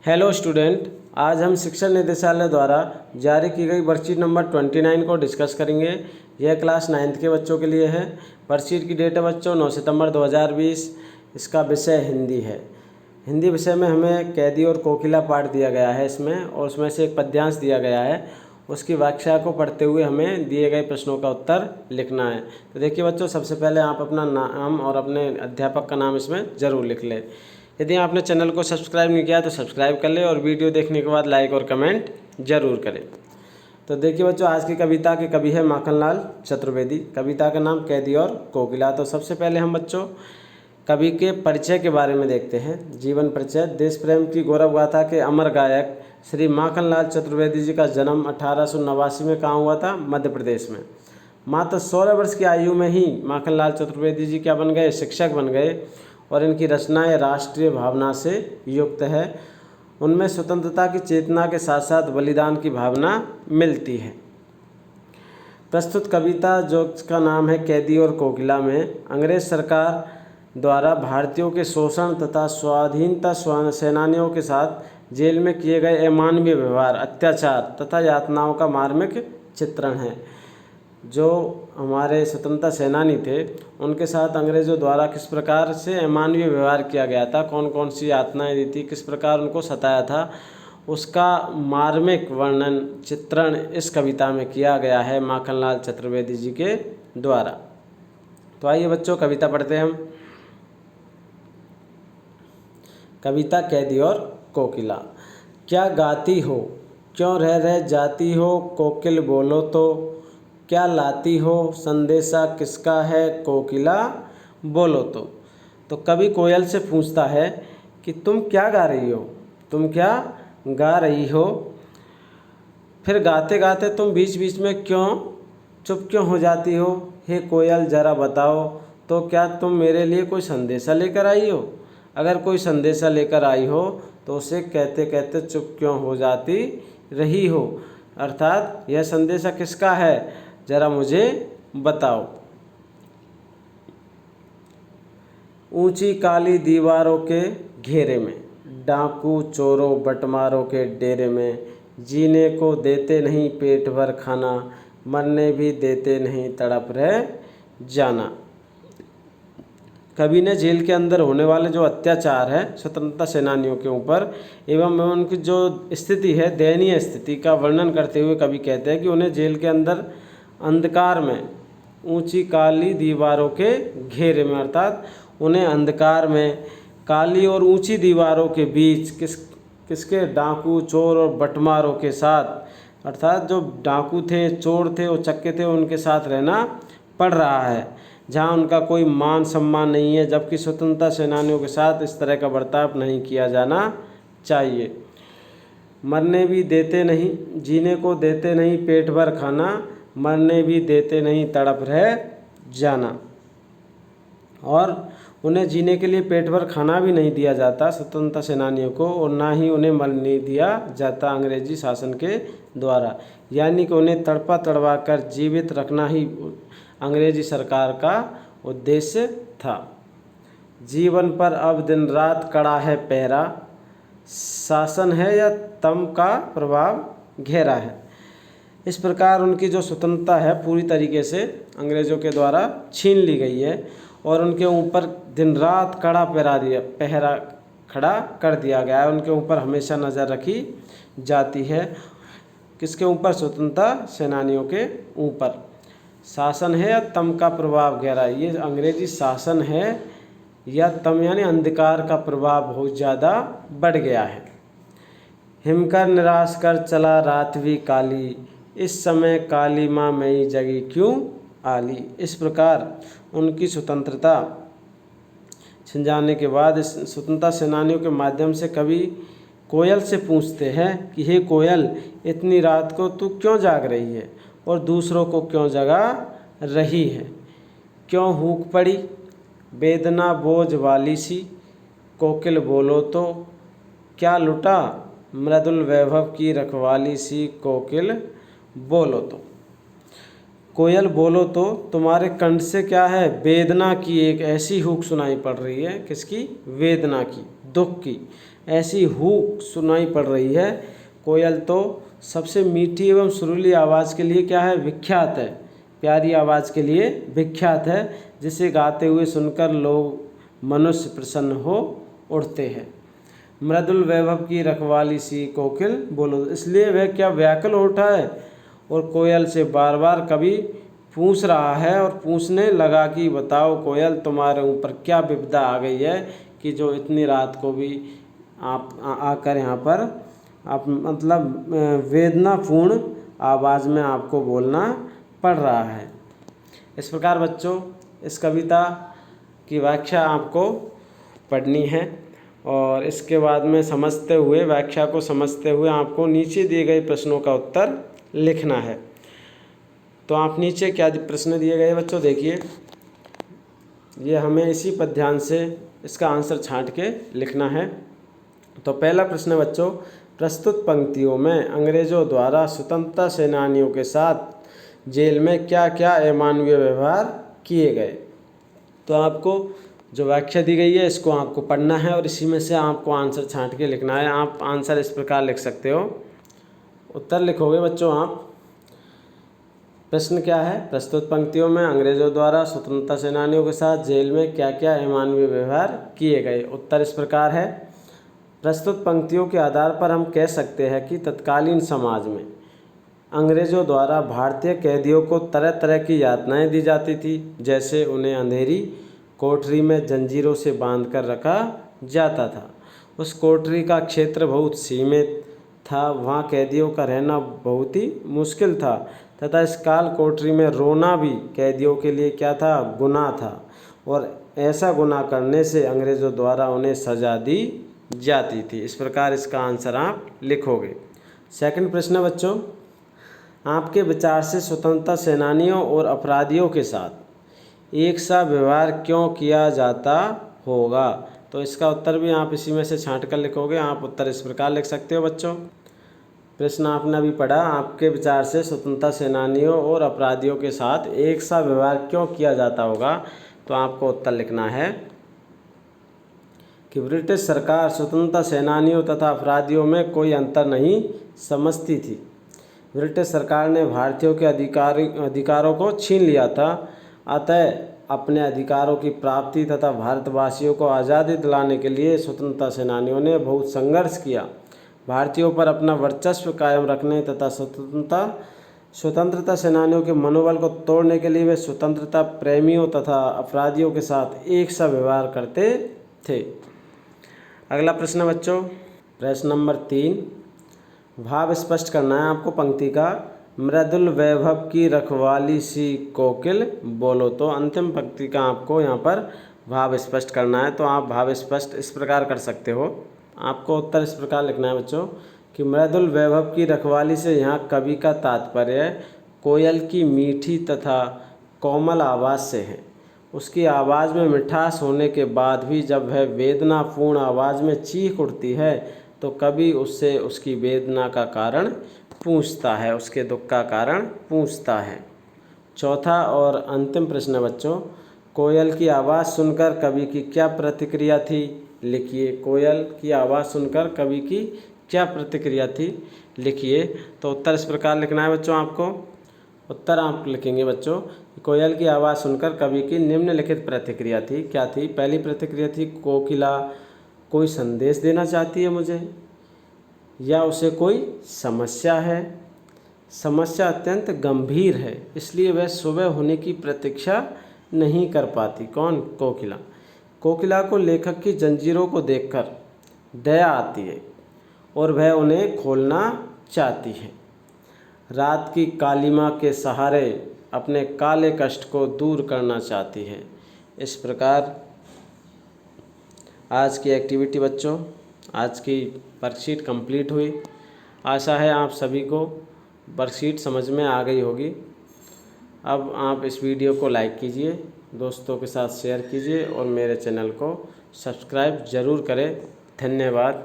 Hello student, आज हम शिक्षा निदेशालय द्वारा जारी की गई वर्कशीट नंबर 29 को डिस्कस करेंगे। यह क्लास 9th के बच्चों के लिए है। वर्कशीट की डेट है बच्चों 9 सितंबर 2020। इसका विषय हिंदी है। हिंदी विषय में हमें कैदी और कोकिला पाठ दिया गया है इसमें, और उसमें से एक पद्यांश दिया गया है। उसकी व्याख्या को पढ़ते हुए हमें दिए गए प्रश्नों का उत्तर लिखना है। तो देखिए बच्चों, सबसे पहले आप अपना नाम और अपने अध्यापक का नाम इसमें ज़रूर लिख लें। यदि आपने चैनल को सब्सक्राइब नहीं किया तो सब्सक्राइब कर ले, और वीडियो देखने के बाद लाइक और कमेंट ज़रूर करें। तो देखिए बच्चों, आज की कविता के कवि है माखनलाल चतुर्वेदी। कविता का नाम कैदी और कोकिला। तो सबसे पहले हम बच्चों कवि के परिचय के बारे में देखते हैं। जीवन परिचय। देश प्रेम की गौरव गाथा के अमर गायक श्री माखनलाल चतुर्वेदी जी का जन्म 1889 में कहाँ हुआ था? मध्य प्रदेश में। मात्र 16 वर्ष की आयु में ही माखनलाल चतुर्वेदी जी क्या बन गए? शिक्षक बन गए। और इनकी रचनाएं राष्ट्रीय भावना से युक्त है। उनमें स्वतंत्रता की चेतना के साथ साथ बलिदान की भावना मिलती है। प्रस्तुत कविता जिसका नाम है कैदी और कोकिला में अंग्रेज सरकार द्वारा भारतीयों के शोषण तथा स्वाधीनता सेनानियों के साथ जेल में किए गए अमानवीय व्यवहार, अत्याचार तथा यातनाओं का मार्मिक चित्रण है। जो हमारे स्वतंत्रता सेनानी थे उनके साथ अंग्रेज़ों द्वारा किस प्रकार से अमानवीय व्यवहार किया गया था, कौन कौन सी यातनाएं दी थी, किस प्रकार उनको सताया था, उसका मार्मिक वर्णन चित्रण इस कविता में किया गया है माखनलाल चतुर्वेदी जी के द्वारा। तो आइए बच्चों कविता पढ़ते हैं हम। कविता कैदी और कोकिला। क्या गाती हो, क्यों रह जाती हो, कोकिल बोलो तो, क्या लाती हो, संदेशा किसका है, कोकिला बोलो तो। तो कवि कोयल से पूछता है कि तुम क्या गा रही हो, तुम क्या गा रही हो। फिर गाते गाते तुम बीच बीच में चुप क्यों हो जाती हो, हे कोयल ज़रा बताओ तो, क्या तुम मेरे लिए कोई संदेशा लेकर आई हो? अगर कोई संदेशा लेकर आई हो तो उसे कहते कहते चुप क्यों हो जाती रही हो, अर्थात यह संदेशा किसका है, ज़रा मुझे बताओ। ऊंची काली दीवारों के घेरे में, डाकू चोरों बटमारों के डेरे में, जीने को देते नहीं पेट भर खाना, मरने भी देते नहीं तड़प रह जाना। कवि ने जेल के अंदर होने वाले जो अत्याचार है स्वतंत्रता सेनानियों के ऊपर एवं उनकी जो स्थिति है, दयनीय स्थिति का वर्णन करते हुए कवि कहते हैं कि उन्हें जेल के अंदर अंधकार में, ऊंची काली दीवारों के घेरे में, अर्थात उन्हें अंधकार में काली और ऊंची दीवारों के बीच किसके डाकू चोर और बटमारों के साथ, अर्थात जो डाकू थे, चोर थे, उचक्के थे, उनके साथ रहना पड़ रहा है, जहां उनका कोई मान सम्मान नहीं है। जबकि स्वतंत्रता सेनानियों के साथ इस तरह का बर्ताव नहीं किया जाना चाहिए। मरने भी देते नहीं, जीने को देते नहीं पेट भर खाना, मरने भी देते नहीं तड़प रह जाना। और उन्हें जीने के लिए पेट भर खाना भी नहीं दिया जाता स्वतंत्रता सेनानियों को, और ना ही उन्हें मरने दिया जाता अंग्रेजी शासन के द्वारा। यानी कि उन्हें तड़पा तड़वा कर जीवित रखना ही अंग्रेजी सरकार का उद्देश्य था। जीवन पर अब दिन रात कड़ा है पहरा, शासन है या तम का प्रभाव घेरा है। इस प्रकार उनकी जो स्वतंत्रता है पूरी तरीके से अंग्रेज़ों के द्वारा छीन ली गई है, और उनके ऊपर दिन रात पहरा खड़ा कर दिया गया है। उनके ऊपर हमेशा नज़र रखी जाती है। किसके ऊपर? स्वतंत्रता सेनानियों के ऊपर। शासन है या तम का प्रभाव गहरा, ये अंग्रेजी शासन है या तम यानी अंधकार का प्रभाव बहुत ज़्यादा बढ़ गया है। हिमकर निराश कर चला रात भी काली, इस समय काली माँ मई जगी क्यों आली। इस प्रकार उनकी स्वतंत्रता छिन जाने के बाद इस स्वतंत्रता सेनानियों के माध्यम से कवि कोयल से पूछते हैं कि हे कोयल, इतनी रात को तू क्यों जाग रही है और दूसरों को क्यों जगा रही है? क्यों हूक पड़ी वेदना बोझ वाली सी, कोकिल बोलो तो, क्या लुटा मृदुल वैभव की रखवाली सी, कोकिल बोलो तो। कोयल बोलो तो तुम्हारे कंठ से क्या है? वेदना की एक ऐसी हूक सुनाई पड़ रही है। किसकी? वेदना की। दुख की ऐसी हूक सुनाई पड़ रही है। कोयल तो सबसे मीठी एवं सुरीली आवाज़ के लिए क्या है, विख्यात है, प्यारी आवाज़ के लिए विख्यात है, जिसे गाते हुए सुनकर लोग मनुष्य प्रसन्न हो उठते हैं। मृदुल वैभव की रखवाली सी कोकिल बोलो, इसलिए वह क्या व्याकुल उठा है और कोयल से बार बार कभी पूछ रहा है और पूछने लगा कि बताओ कोयल, तुम्हारे ऊपर क्या विपदा आ गई है कि जो इतनी रात को भी आप आकर यहाँ पर आप मतलब वेदनापूर्ण आवाज़ में आपको बोलना पड़ रहा है। इस प्रकार बच्चों इस कविता की व्याख्या आपको पढ़नी है और इसके बाद में समझते हुए, व्याख्या को समझते हुए आपको नीचे दिए गए प्रश्नों का उत्तर लिखना है। तो आप नीचे क्या प्रश्न दिए गए बच्चों देखिए, ये हमें इसी पर ध्यान से इसका आंसर छांट के लिखना है। तो पहला प्रश्न बच्चों, प्रस्तुत पंक्तियों में अंग्रेज़ों द्वारा स्वतंत्रता सेनानियों के साथ जेल में क्या क्या अमानवीय व्यवहार किए गए। तो आपको जो व्याख्या दी गई है इसको आपको पढ़ना है और इसी में से आपको आंसर छांट के लिखना है। आप आंसर इस प्रकार लिख सकते हो, उत्तर लिखोगे बच्चों आप। प्रश्न क्या है, प्रस्तुत पंक्तियों में अंग्रेज़ों द्वारा स्वतंत्रता सेनानियों के साथ जेल में क्या क्या अमानवीय व्यवहार किए गए। उत्तर इस प्रकार है, प्रस्तुत पंक्तियों के आधार पर हम कह सकते हैं कि तत्कालीन समाज में अंग्रेज़ों द्वारा भारतीय कैदियों को तरह तरह की यातनाएं दी जाती थी। जैसे उन्हें अंधेरी कोठरी में जंजीरों से बांधकर रखा जाता था। उस कोठरी का क्षेत्र बहुत सीमित था, वहाँ कैदियों का रहना बहुत ही मुश्किल था तथा इस काल कोठरी में रोना भी कैदियों के लिए क्या था, गुनाह था और ऐसा गुनाह करने से अंग्रेज़ों द्वारा उन्हें सज़ा दी जाती थी। इस प्रकार इसका आंसर आप लिखोगे। सेकंड प्रश्न बच्चों, आपके विचार से स्वतंत्रता सेनानियों और अपराधियों के साथ एक सा व्यवहार क्यों किया जाता होगा। तो इसका उत्तर भी आप इसी में से छांट कर लिखोगे। आप उत्तर इस प्रकार लिख सकते हो बच्चों। प्रश्न आपने अभी पढ़ा, आपके विचार से स्वतंत्रता सेनानियों और अपराधियों के साथ एक सा व्यवहार क्यों किया जाता होगा। तो आपको उत्तर लिखना है कि ब्रिटिश सरकार स्वतंत्रता सेनानियों तथा अपराधियों में कोई अंतर नहीं समझती थी। ब्रिटिश सरकार ने भारतीयों के अधिकारों को छीन लिया था, अतः अपने अधिकारों की प्राप्ति तथा भारतवासियों को आज़ादी दिलाने के लिए स्वतंत्रता सेनानियों ने बहुत संघर्ष किया। भारतीयों पर अपना वर्चस्व कायम रखने तथा स्वतंत्रता सेनानियों के मनोबल को तोड़ने के लिए वे स्वतंत्रता प्रेमियों तथा अपराधियों के साथ एक सा व्यवहार करते थे। अगला प्रश्न बच्चों, प्रश्न नंबर 3, भाव स्पष्ट करना है आपको पंक्ति का। मृदुल वैभव की रखवाली सी कोकिल बोलो। तो अंतिम पंक्ति का आपको यहाँ पर भाव स्पष्ट करना है। तो आप भाव स्पष्ट इस प्रकार कर सकते हो। आपको उत्तर इस प्रकार लिखना है बच्चों कि मृदुल वैभव की रखवाली से यहाँ कवि का तात्पर्य कोयल की मीठी तथा कोमल आवाज़ से है। उसकी आवाज़ में मिठास होने के बाद भी जब वह वेदनापूर्ण आवाज़ में चीख उठती है तो कवि उससे उसकी वेदना का कारण पूछता है, उसके दुख का कारण पूछता है। चौथा और अंतिम प्रश्न बच्चों, कोयल की आवाज़ सुनकर कवि की क्या प्रतिक्रिया थी। लिखिए, कोयल की आवाज़ सुनकर कवि की क्या प्रतिक्रिया थी, लिखिए। तो उत्तर इस प्रकार लिखना है बच्चों। आपको उत्तर आप लिखेंगे बच्चों, कोयल की आवाज़ सुनकर कवि की निम्नलिखित प्रतिक्रिया थी। क्या थी। पहली प्रतिक्रिया थी, कोकिला कोई संदेश देना चाहती है मुझे, या उसे कोई समस्या है, समस्या अत्यंत गंभीर है इसलिए वह सुबह होने की प्रतीक्षा नहीं कर पाती। कौन, कोकिला। कोकिला को लेखक की जंजीरों को देखकर दया आती है और वह उन्हें खोलना चाहती है। रात की कालिमा के सहारे अपने काले कष्ट को दूर करना चाहती है। इस प्रकार आज की एक्टिविटी बच्चों, आज की वर्कशीट कंप्लीट हुई। आशा है आप सभी को वर्कशीट समझ में आ गई होगी। अब आप इस वीडियो को लाइक कीजिए, दोस्तों के साथ शेयर कीजिए और मेरे चैनल को सब्सक्राइब ज़रूर करें। धन्यवाद।